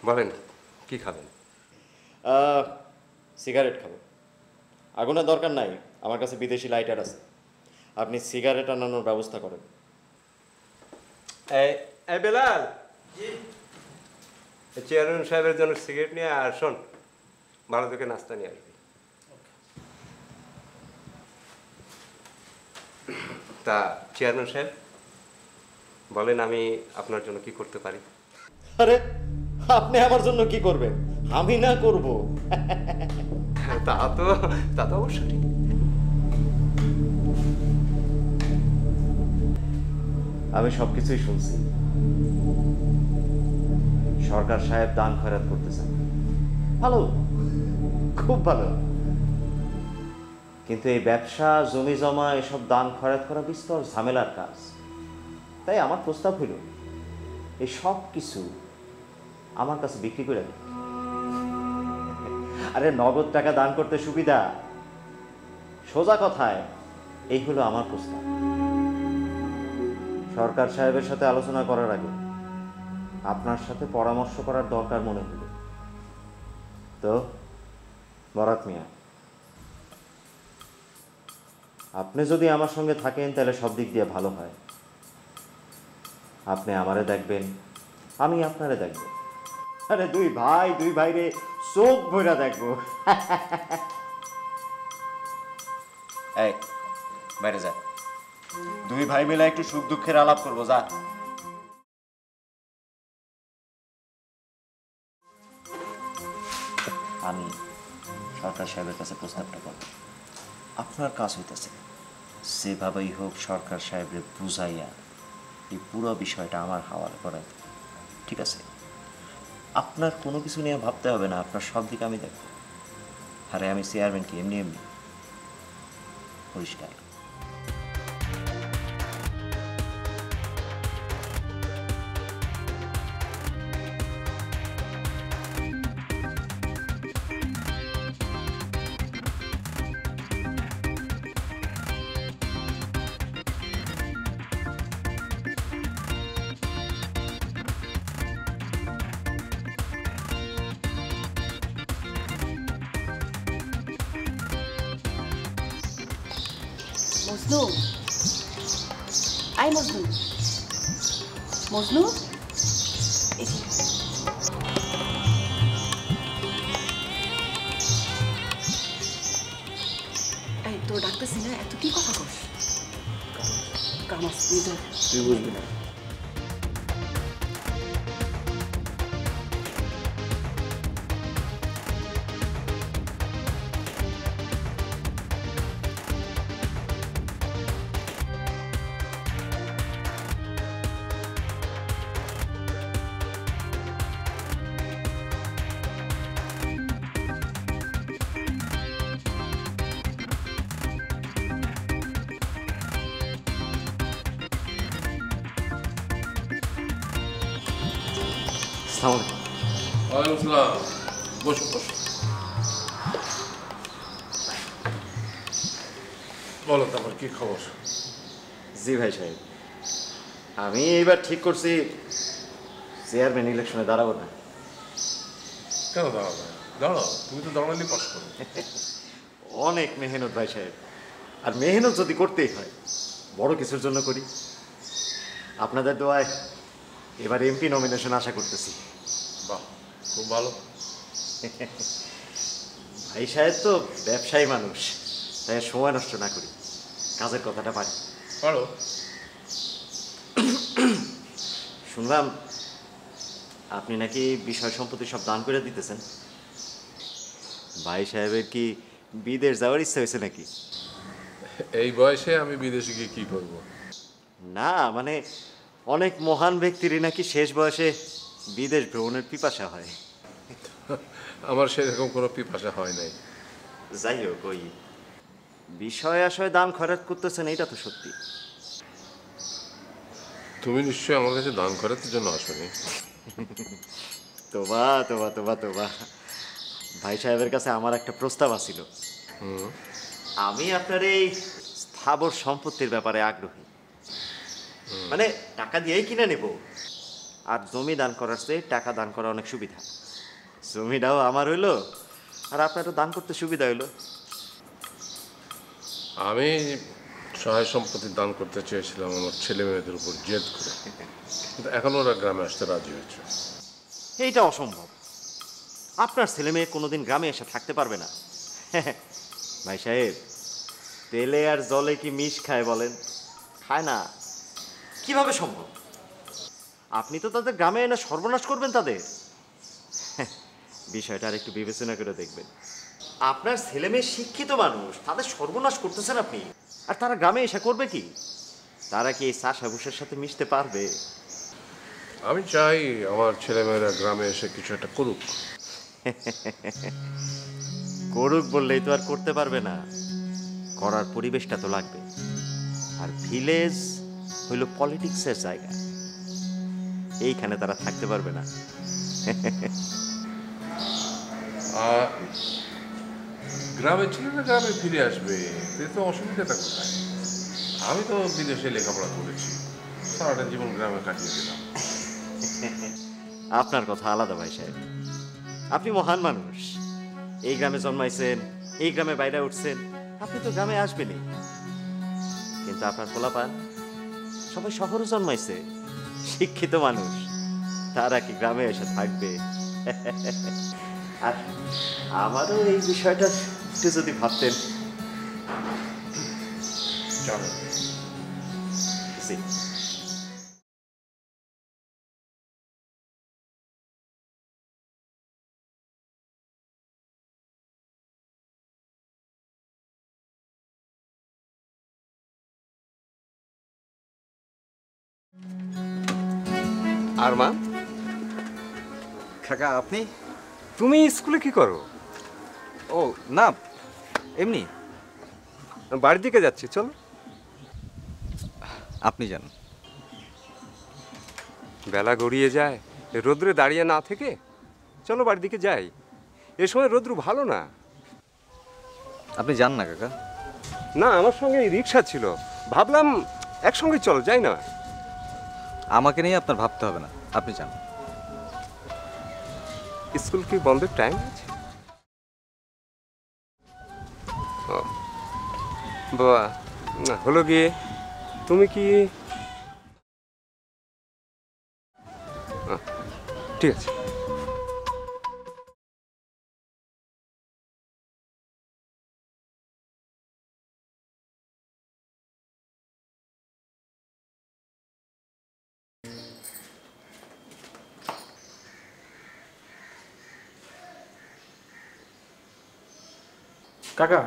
বলেন কি খাবেন? সিগারেট খাবো। আগুনের দরকার নাই, আমার কাছে বিদেশি লাইটার আছে। আপনি সিগারেট আনানোর ব্যবস্থা করেন। এই এই বেলাল, চেয়ারম্যান সাহেবের জন্য সিগারেট নিয়ে আর শোন, ভালো থেকে নাস্তা নিয়ে আসবি। তা চেয়ারম্যান সাহেব বলেন, আমি আপনার জন্য কি করতে পারি? আরে আপনি আমার জন্য কি করবেন? আমি না করব? তা তো অবশ্যই ঠিক। আমি সবকিছুই শুনছি। সরকার সাহেব দান খয়রাত করতেছেন, ভালো, খুব ভালো। কিন্তু এই ব্যবসা, জমি জমা, এসব দান খয়রাত করা বিস্তর ঝামেলার কাজ। তাই আমার প্রস্তাব হইল এই সব কিছু আমার কাছে বিক্রি করে দিন। আরে নগদ টাকা দান করতে সুবিধা। সোজা কথায় এই হলো আমার প্রস্তাব। সরকার সাহেবের সাথে আলোচনা করার আগে আপনার সাথে পরামর্শ করার দরকার মনে হল। তো বরাত মিয়া, আপনি যদি আমার সঙ্গে থাকেন তাহলে সব দিক দিয়ে ভালো হয়। আপনি আমারে দেখবেন, আমি আপনারে দেখব। আরে দুই ভাই রে চোখ ভরা দেখবো। এই বাইরে যা, দুই ভাই মিলে একটু সুখ দুঃখের আলাপ করবো, যা। আমি সরকার সাহেবের কাছে প্রস্তাবটা করব। আপনার কাজ হইতেছে যেভাবেই হোক সরকার সাহেবের বুঝাইয়া এই পুরো বিষয়টা আমার হাওয়ালে করাই। ঠিক আছে? আপনার কোনো কিছু নিয়ে ভাবতে হবে না, আপনার সব দিকে আমি দেখব। আরে আমি চেয়ারম্যান কি এমনি এমনি? পরিষ্কার। মজনু, আই মজনু, মজনু, এই তোর ডাকতেছি না, এত কি কথা কস? কামাস তুই বুঝবি না। ওয়ালাইকুম সালাম। বসো বসো। বলো তারপর কি খবর? জি ভাই সাহেব, আমি এইবার ঠিক করছি চেয়ারম্যান ইলেকশনে দাঁড়াবো না। কেন দাঁড়াবে? দাঁড়াও, তুমি তো দাঁড়ালি পাস করো। অনেক মেহনত ভাই সাহেব, আর মেহনত যদি করতেই হয় বড় কিছুর জন্য করি। আপনাদের দোয়ায় এবার এমপি নমিনেশন আশা করতেছি। বাহ, খুব ভালো। ভাই সাহেব তো ব্যবসায়ী মানুষ, তাই সময় নষ্ট না করি, কাজের কথাটা পারি। পারো। শুনলাম আপনি নাকি বিষয় সম্পত্তি সব দান করে দিতেছেন। ভাই সাহেবের কি বিদেশ যাওয়ার ইচ্ছা হয়েছে নাকি? এই বয়সে আমি বিদেশে গিয়ে কি করব? না মানে অনেক মহান ব্যক্তিরই নাকি শেষ বয়সে বিদেশ ভ্রমণের পিপাসা হয়। আমার সেরকম কোনো পিপাসা হয় নাই। যাই হোক, ওই বিষয় আশয় দান খয়রাত করতেছেন, এটা তো সত্যি। তুমি নিশ্চয়ই আমার কাছে দান খয়রাতের জন্য আসোনি। তোবা তোবা তোবা তোবা, ভাই সাহেবের কাছে আমার একটা প্রস্তাব আছিল। আমি আপনার এই স্থাবর সম্পত্তির ব্যাপারে আগ্রহী, মানে টাকা দিয়েই কিনে নেব, আর জমি দান করার চেয়ে টাকা দান করা অনেক সুবিধা। জমিটাও আমার হইলো, আর আপনারও দান করতে সুবিধা হইলো। আমি সহায় সম্পত্তি দান করতে চেয়েছিলাম আমার ছেলে মেয়েদের উপর জেদ করে, কিন্তু এখন ওরা গ্রামে আসতে রাজি হয়েছে। এইটা অসম্ভব। আপনার ছেলে মেয়ে কোনোদিন গ্রামে এসে থাকতে পারবে না। ভাই সাহেব, তেলে আর জলে কি মিশ খায় বলেন? খায় না। কিভাবে সম্ভব? আপনি তো তাদের গ্রামে এনে সর্বনাশ করবেন তাদের। বিষয়টা আর একটু বিবেচনা করে দেখবেন। আপনার ছেলে মেয়ে শিক্ষিত মানুষ, তাদের সর্বনাশ করতেছেন আপনি, আর তারা গ্রামে এসে করবে কি? তারা কি এই চাষাভুষের সাথে মিশতে পারবে? আমি চাই আমার ছেলেমেয়েরা গ্রামে এসে কিছু একটা করুক। করুক বললেই তো আর করতে পারবে না, করার পরিবেশটা তো লাগবে। আর ভিলেজ হইল পলিটিক্সের জায়গা, এইখানে তারা থাকতে পারবে না। আর গ্রামের ছেলেরা গ্রামে ফিরে আসবে, এতে তো অসুবিধাটা কোথায়? আমি তো বিদেশে লেখাপড়া করেছি, সারাটা জীবন গ্রামে কাটিয়ে দিলাম। আপনার কথা আলাদা ভাই সাহেব, আপনি মহান মানুষ। এই গ্রামে জন্মাইছেন, এই গ্রামে বাইরে উঠছেন, আপনি তো গ্রামে আসবেনই। কিন্তু আপনার পোলাপান সবাই শহরে জন্মাইছে, শিক্ষিত মানুষ, তারা কি গ্রামে এসে থাকবে? আর আমারও এই বিষয়টা একটু যদি ভাবতেন। চলো। জি। আরমান, কাকা আপনি? তুমি স্কুলে কি করো? ও না, এমনি। বাড়ির দিকে যাচ্ছি, চলো। আপনি যান। বেলা গড়িয়ে যায়, রোদ্রে দাঁড়িয়ে না থেকে চলো বাড়ির দিকে যাই। এ সময় রোদ্রু ভালো না। আপনি যান না কাকা। না, আমার সঙ্গে এই রিক্সা ছিল, ভাবলাম একসঙ্গে চলো, যাই না। আমাকে নিয়ে আপনার ভাবতে হবে না, আপনি যান। স্কুল কি বন্ধের টাইম আছে? ও বাবা, না হলো গিয়ে তুমি কি ঠিক আছে। কাকা,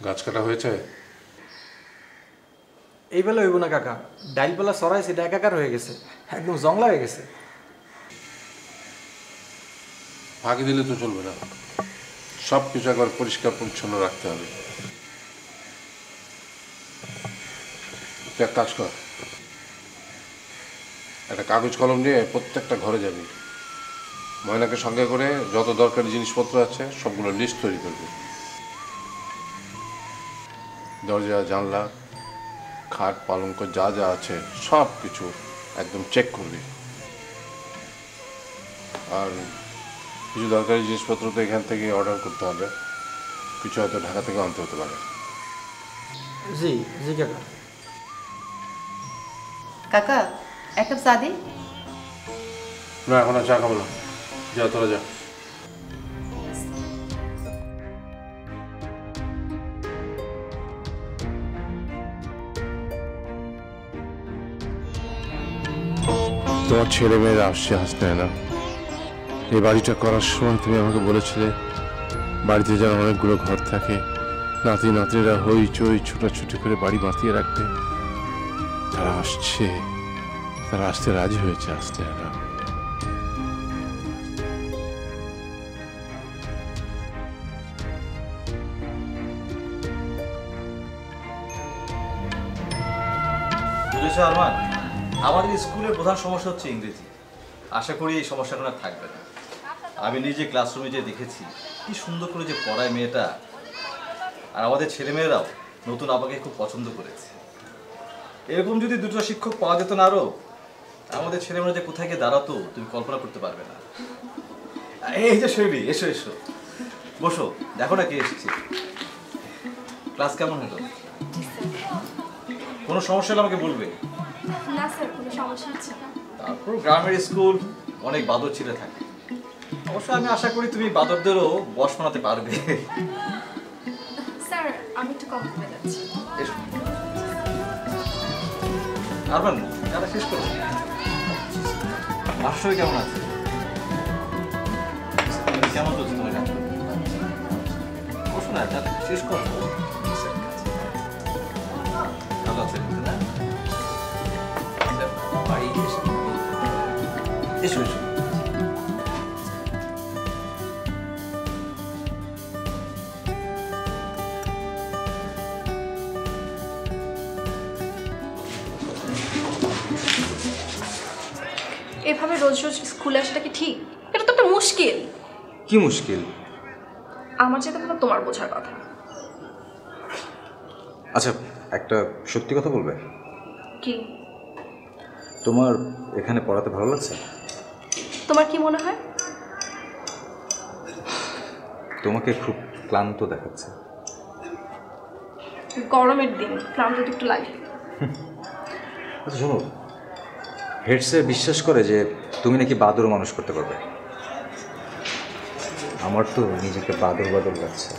গাছ কাটা হয়েছে? এই বেলা হইব না কাকা, ডাইলপালা সরাই সেটা একাকার হয়ে গেছে, একদম জংলা হয়ে গেছে। ফাঁকি দিলে তো চলবে না, সব কিছু একবার পরিষ্কার পরিচ্ছন্ন রাখতে হবে। তুই এক কাজ কর, একটা কাগজ কলম নিয়ে প্রত্যেকটা ঘরে যাবি, ময়নাকে সঙ্গে করে যত দরকারি জিনিসপত্র আছে সবগুলো লিস্ট তৈরি করবি। দরজা, জানলা, খাট, পালঙ্ক যা যা আছে সব কিছু একদম চেক করবি। আর কিছু দরকারি জিনিসপত্র তো এখান থেকে অর্ডার করতে হবে, কিছু হয়তো ঢাকা থেকে আনতে হতে পারে। জি জি কাকা। কাকা, এক কাপ চা দিই? না, এখন আর চা খাবো না, যা তোরা যা। তোমার ছেলে মেয়েরা আসছে হাসতে না। এই বাড়িটা করার সময় তুমি আমাকে বলেছিলে বাড়িতে যেন অনেকগুলো ঘর থাকে, নাতি নাতনিরা হইচই ছুটাছুটি করে বাড়ি বাঁধিয়ে রাখবে। তারা আসছে, তারা আসতে রাজি হয়েছে আসতে না। বুঝেছো আরমান, আমাদের স্কুলের প্রধান সমস্যা হচ্ছে ইংরেজি। আশা করি এই সমস্যাটা আর থাকবে না। আমি নিজে ক্লাসরুমে যে দেখেছি কি সুন্দর করে যে পড়ায় মেয়েটা, আর আমাদের ছেলেমেয়েরাও নতুন আপাকে খুব পছন্দ করেছে। এরকম যদি দুটো শিক্ষক পাওয়া যেত না আরো, আমাদের ছেলেমেয়েরা যে কোথায় গিয়ে দাঁড়াতো তুমি কল্পনা করতে পারবে না। এই যে শৈলী, এসো এসো, বসো, দেখো না কে এসেছে। ক্লাস কেমন হলো? কোনো সমস্যা হলে আমাকে বলবে। না স্যার, কোনো সমস্যা হচ্ছে না। তারপর গ্রামের স্কুল, অনেক বাদর ছেলে থাকে। অবশ্য আমি আশা করি তুমি বাদরদেরও বশ বানাতে পারবে। স্যার, আমি একটু কম করে যাচ্ছি। এসো। আরমান, খেলা শেষ করো। মাস্টার কেমন আছে? কেমন চলছে তোমার কাজ? বসো না, খেলা শেষ করো। ভালো আছে না? বাড়ি এসো এসো। এভাবে রোজ রোজ স্কুলে আসাটা কি ঠিক? এটা তো একটা মুশকিল। কি মুশকিল? আমার যেটা ভালো তোমার বোঝার কথা। আচ্ছা, একটা সত্যি কথা বলবে? কি? তোমার এখানে পড়াতে ভালো লাগছে? তোমার কি মনে হয়? তোমাকে খুব ক্লান্ত দেখাচ্ছে। গরমের দিন ক্লান্ত তো একটু লাগে। আচ্ছা শোনো, হেড স্যার বিশ্বাস করে যে তুমি নাকি বাদর মানুষ করতে পারবে। আমার তো নিজেকে বাদর বাদর লাগছে।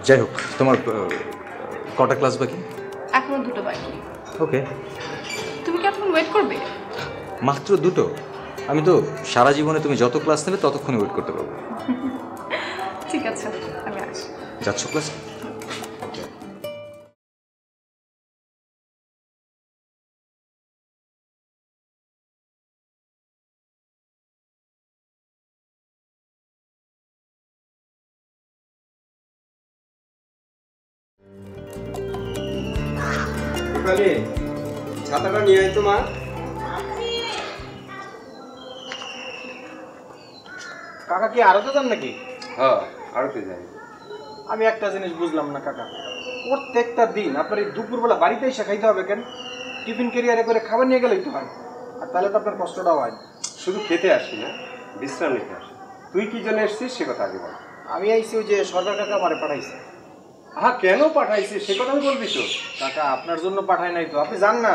যাই হোক, তোমার কটা ক্লাস বাকি? এখনো দুটো বাকি। ওকে। তুমি কি এতক্ষণ ওয়েট করবে? মাত্র দুটো? আমি তো সারা জীবনে তুমি যত ক্লাস নেবে ততক্ষণই ওয়েট করতে পারবো। ঠিক আছে, আমি আসি। যাচ্ছ ক্লাস? ছাতাটা নিয়ে আয় তো মা। কাকা কি আরতে যান নাকি? হ্যাঁ, আরতে যাই। আমি একটা জিনিস বুঝলাম না কাকা, প্রত্যেকটা দিন আপনার এই দুপুরবেলা বাড়িতে এসে খাইতে হবে কেন? টিফিন ক্যারিয়ারে করে খাবার নিয়ে গেলেই তো হয়, আর তাহলে তো আপনার কষ্টটাও হয়। শুধু খেতে আসি না, বিশ্রাম নিতে আসি। তুই কি জন্য এসছিস সে কথা আগে বল। আমি আইসি ওই যে সরকার কাকা আমারে পাঠাইছে। হ্যাঁ, কেন পাঠাইছিস সে কথা বলবি তো। কাকা আপনার জন্য পাঠায় নাই তো, আপনি জান না।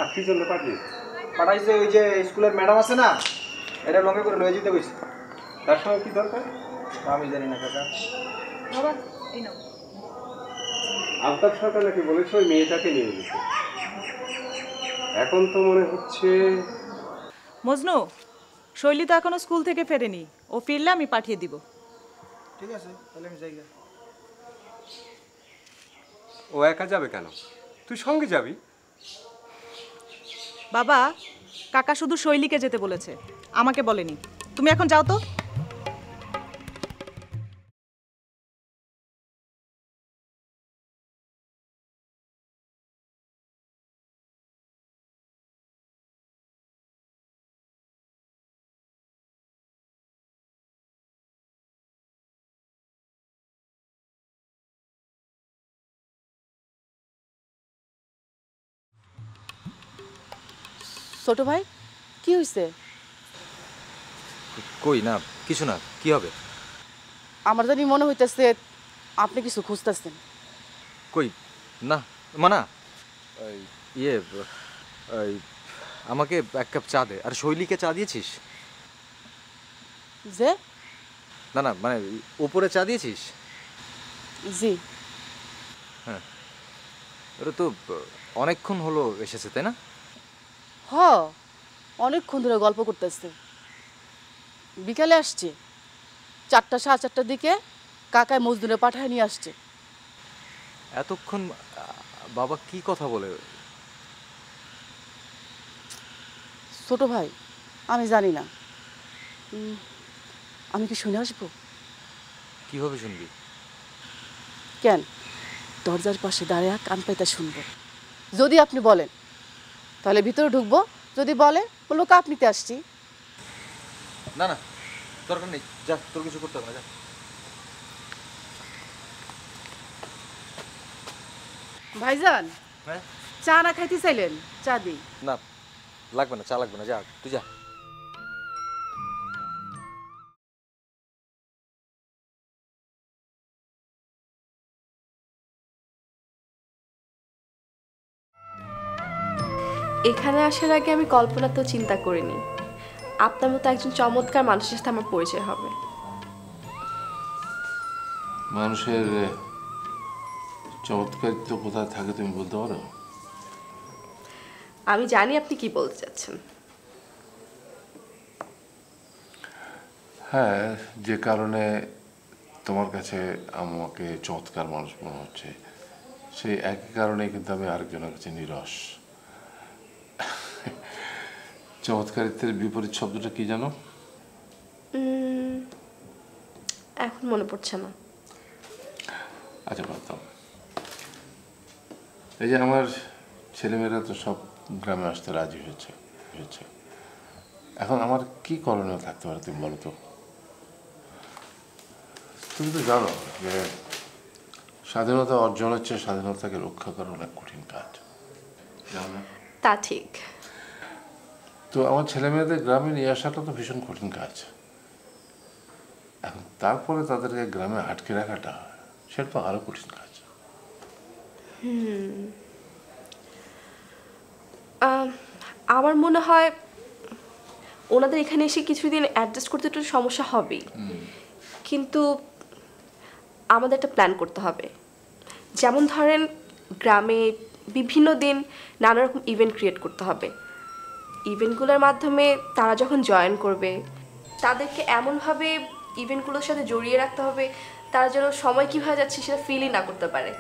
আর কি জন্য পাঠিয়েছিস? পাঠাইছে ওই যে স্কুলের ম্যাডাম আছে না, এটা লঙ্কা করে লয়ে যেতে কইছে। তার সঙ্গে কি দরকার? আমি জানি না কাকা। বাবা, এই নাও। আলতাফ সরকার নাকি বলেছে ওই মেয়েটাকে নিয়ে গেছে। এখন তো মনে হচ্ছে মজনু, শৈলী তো এখনো স্কুল থেকে ফেরেনি। ও ফিরলে আমি পাঠিয়ে দিব। ঠিক আছে, তাহলে আমি যাই। ও একা যাবে কেন? তুই সঙ্গে যাবি। বাবা, কাকা শুধু শৈলীকে যেতে বলেছে, আমাকে বলেনি। তুমি এখন যাও তো। ছোট ভাই, কি হয়েছে? কই না, কিছু না। কি হবে? আমার জানি মনে হইতেছে আপনি কিছু খুঁজতেছেন। কই না মানা, ইয়ে আমাকে এক কাপ চা দে। আর শৈলীকে চা দিয়েছিস? যে না না, মানে ওপরে চা দিয়েছিস? জি। হ্যাঁ, ওটা তো অনেকক্ষণ হলো এসেছে, তাই না? হ, অনেকক্ষণ ধরে গল্প করতেছে। বিকালে আসছে, 4টা 4:30টার দিকে কাকায় মজদুরে পাঠায় নিয়ে আসছে। এতক্ষণ বাবা কি কথা বলে? ছোট ভাই, আমি জানি না। আমি কি শুনে আসবো? কিভাবে শুনবি? কেন, দরজার পাশে দাঁড়িয়ে কান পাইতে শুনবো। যদি আপনি বলেন তাহলে ভিতরে ঢুকবো, যদি বলে বলবো কাপ নিতে আসছি। না না, দরকার নেই, যা, তোর কিছু করতে হবে না, যা। ভাইজান হ্যাঁ চা না খাইতে চাইলেন? চা দিই। না লাগবে না, চা লাগবে না, যা তুই যা। এখানে আসার আগে আমি কল্পনাতেও চিন্তা করিনি আপনার মতো একজন চমৎকার মানুষের সাথে আমার পরিচয় হবে। মানুষের চমৎকারিত্ব কোথায় থাকে তুমি বলতে পারো? আমি জানি আপনি কি বলতে চাচ্ছেন। হ্যাঁ, যে কারণে তোমার কাছে আমাকে চমৎকার মানুষ মনে হচ্ছে, সেই একই কারণে কিন্তু আমি আরেকজনের কাছে নিরস। চমৎকারিত্বের বিপরীত শব্দটা কি জানো? এখন মনে পড়ছে না। আচ্ছা বলতাম, এই যে আমার ছেলেমেয়েরা তো সব গ্রামে আসতে রাজি হয়েছে। এখন আমার কি করণীয় থাকতে পারে তুমি বলো তো? তুমি তো জানো যে স্বাধীনতা অর্জন হচ্ছে, স্বাধীনতাকে রক্ষা করা অনেক কঠিন কাজ, জানো না? তা ঠিক। তো আমার ছেলেমেয়েদের গ্রামে নিয়ে আসাটা তো ভীষণ কঠিন কাজ। এখন তারপরে তাদেরকে গ্রামে আটকে রাখাটা, সেটা তো আরো কঠিন কাজ। আমার মনে হয় ওনাদের এখানে এসে কিছুদিন অ্যাডজাস্ট করতে একটু সমস্যা হবেই, কিন্তু আমাদের একটা প্ল্যান করতে হবে। যেমন ধরেন গ্রামে বিভিন্ন দিন নানা রকম ইভেন্ট ক্রিয়েট করতে হবে। ইভেন্টগুলোর মাধ্যমে তারা যখন জয়েন করবে তাদেরকে এমনভাবে ইভেন্টগুলোর সাথে জড়িয়ে রাখতে হবে তারা যেন সময় কীভাবে যাচ্ছে সেটা ফিলই না করতে পারে।